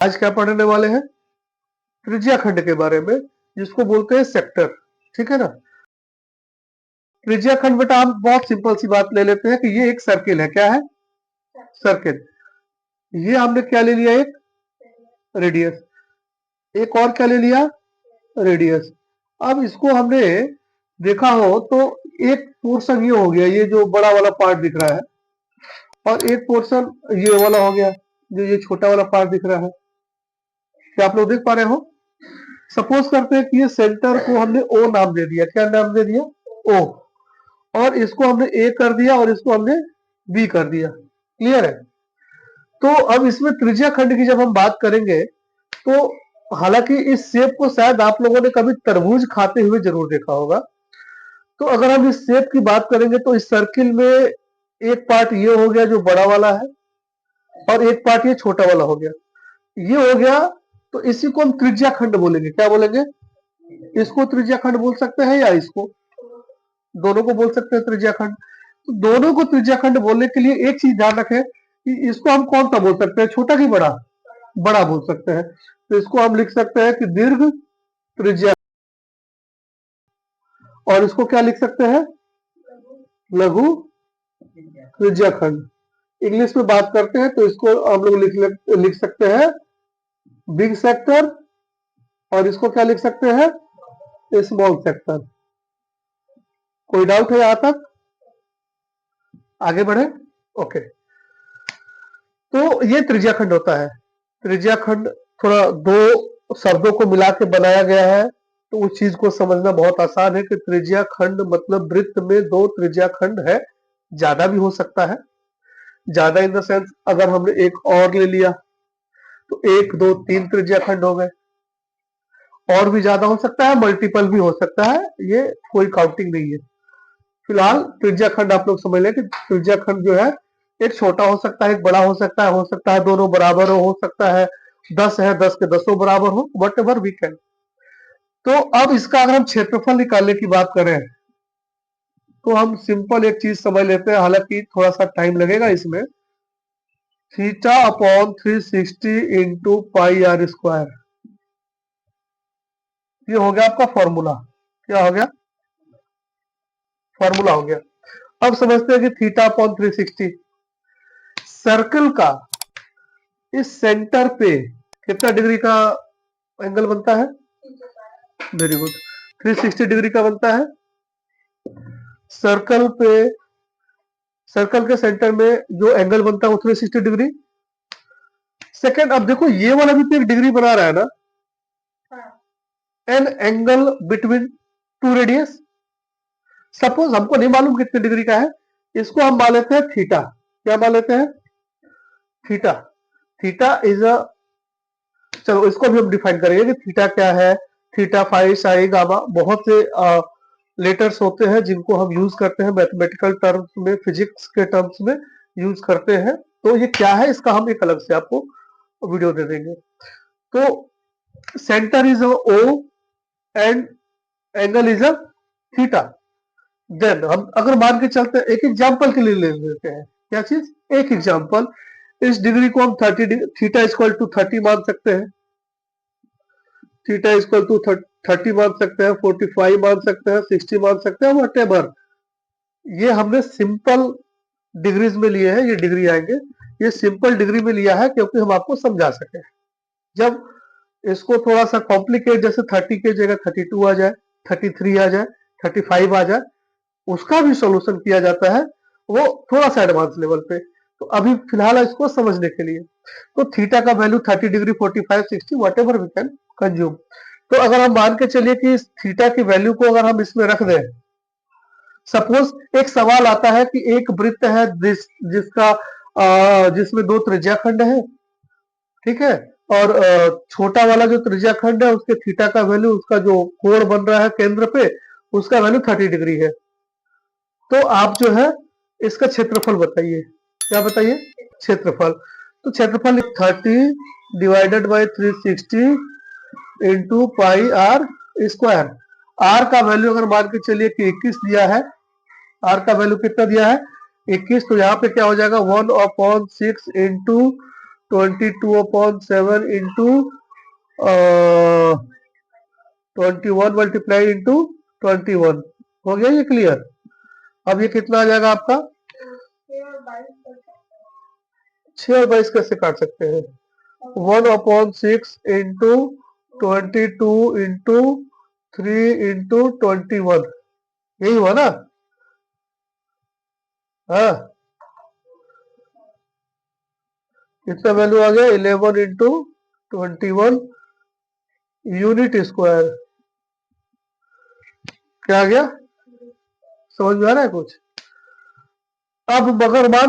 आज क्या पढ़ने वाले हैं? त्रिज्या खंड के बारे में, जिसको बोलते हैं सेक्टर। ठीक है ना? त्रिज्या खंड बेटा हम बहुत सिंपल सी बात ले लेते हैं कि ये एक सर्किल है। क्या है? सर्किल। ये हमने क्या ले लिया? एक रेडियस। एक और क्या ले लिया? रेडियस। अब इसको हमने देखा हो तो एक पोर्शन ये हो गया, ये जो बड़ा वाला पार्ट दिख रहा है, और एक पोर्शन ये वाला हो गया, जो ये छोटा वाला पार्ट दिख रहा है। क्या आप लोग देख पा रहे हो? सपोज करते हैं कि ये सेंटर को हमने ओ नाम दे दिया। क्या नाम दे दिया? ओ। और इसको हमने ए कर दिया और इसको हमने बी कर दिया। क्लियर है? तो अब इसमें त्रिज्या खंड की जब हम बात करेंगे तो हालांकि इस शेप को शायद आप लोगों ने कभी तरबूज खाते हुए जरूर देखा होगा। तो अगर हम इस शेप की बात करेंगे तो इस सर्किल में एक पार्ट ये हो गया जो बड़ा वाला है, और एक पार्ट ये छोटा वाला हो गया। ये हो गया तो इसी को हम त्रिज्या खंड बोलेंगे। क्या बोलेंगे? इसको त्रिज्या खंड बोल सकते हैं या इसको? दोनों को बोल सकते हैं त्रिज्या खंड। तो दोनों को त्रिज्या खंड बोलने के लिए एक चीज ध्यान रखें कि इसको हम कौन सा बोल सकते हैं, छोटा कि बड़ा? बड़ा बोल सकते हैं। तो इसको हम लिख सकते हैं कि दीर्घ त्रिज्या, और इसको क्या लिख सकते हैं? लघु त्रिज्या खंड। इंग्लिश में बात करते हैं तो इसको हम लोग लिख सकते हैं बिग सेक्टर, और इसको क्या लिख सकते हैं? Small sector. कोई डाउट है यहां तक? आगे बढ़े? ओके। तो ये त्रिज्या खंड होता है। त्रिज्या खंड थोड़ा दो शब्दों को मिला के बनाया गया है, तो उस चीज को समझना बहुत आसान है कि त्रिज्या खंड मतलब वृत्त में दो त्रिज्या खंड है। ज्यादा भी हो सकता है, ज्यादा इन द सेंस अगर हमने एक और ले लिया तो एक दो तीन त्रिज्या खंड हो गए, और भी ज्यादा हो सकता है, मल्टीपल भी हो सकता है, ये कोई काउंटिंग नहीं है। फिलहाल त्रिज्या खंड आप लोग समझ लें कि त्रिज्या खंड जो है एक छोटा हो सकता है, एक बड़ा हो सकता है दोनों बराबर हो सकता है 10 है 10 के दसों बराबर हो, वट एवर वी कैन। तो अब इसका अगर हम क्षेत्रफल निकालने की बात करें तो हम सिंपल एक चीज समझ लेते हैं, हालांकि थोड़ा सा टाइम लगेगा इसमें। Theta upon 360 into pi r square, ये हो गया आपका फॉर्मूला। क्या हो गया? फॉर्मूला हो गया। अब समझते हैं कि थीटा अपॉन 360 सर्कल का इस सेंटर पे कितना डिग्री का एंगल बनता है? वेरी गुड, 360 डिग्री का बनता है। सर्कल पे, सर्कल के सेंटर में जो एंगल बनता है वो 360 डिग्री। सेकंड, अब देखो ये वाला भी तो एक डिग्री बना रहा है ना, an angle between two radius. Suppose हमको नहीं मालूम कितने डिग्री का है, इसको हम मान लेते हैं थीटा। क्या मान लेते हैं? थीटा। थीटा इज अ, चलो इसको भी हम डिफाइन करेंगे कि थीटा क्या है। थीटा, फाई, साई, गामा, बहुत से लेटर्स होते हैं जिनको हम यूज करते हैं मैथमेटिकल टर्म्स में, फिजिक्स के टर्म्स में यूज करते हैं। तो ये क्या है इसका हम एक अलग से आपको वीडियो दे देंगे। तो centre is O and angle is a theta. Then हम अगर मान के चलते हैं, एक एग्जांपल के लिए ले लेते हैं। क्या चीज? एक एग्जांपल। इस डिग्री को हम 30, थीटा इक्वल टू 30 मान सकते हैं, थीटा इक्वल टू 30 मान सकते हैं, 45 मान सकते हैं, 60 मान सकते हैं, वट एवर। ये हमने सिंपल डिग्रीज में लिए हैं, ये डिग्री आएंगे, ये सिंपल डिग्री में लिया है क्योंकि हम आपको समझा सके। जब इसको थोड़ा सा कॉम्प्लिकेट, जैसे 30 की जगह 32 आ जाए, 33 आ जाए, 35 आ जाए, उसका भी सॉल्यूशन किया जाता है, वो थोड़ा सा एडवांस लेवल पे। तो अभी फिलहाल इसको समझने के लिए, तो थीटा का value 30 degree, 45, 60 whatever we can consume. तो अगर हम मान के चलिए कि इस थीटा की वैल्यू को अगर हम इसमें रख दें, सपोज एक सवाल आता है कि एक वृत्त है जिसमें दो त्रिज्या खंड है, ठीक है, और छोटा वाला जो त्रिज्या खंड है उसके थीटा का वैल्यू, उसका जो कोण बन रहा है केंद्र पे, उसका वैल्यू 30 डिग्री है। तो आप जो है इसका क्षेत्रफल बताइए। क्या बताइए? क्षेत्रफल। तो क्षेत्रफल 30 divided by 360 into pi r square. R का वैल्यू अगर मान के चलिए कि 21 दिया है, आर का वैल्यू कितना दिया है? 21। तो यहाँ पे क्या हो जाएगा 1/6 इंटू 22/7 इंटू 21 मल्टीप्लाई इंटू 21। हो गया ये क्लियर? अब ये कितना आ जाएगा आपका? 6 और 22 कैसे काट सकते हैं? 1/6 इंटू 22 इंटू 3 इंटू 21, यही हुआ ना? हाँ, कितना वैल्यू आ गया? 11 इंटू 21 यूनिट स्क्वायर। क्या आ गया? समझ में आ रहा है कुछ? अब मगर मान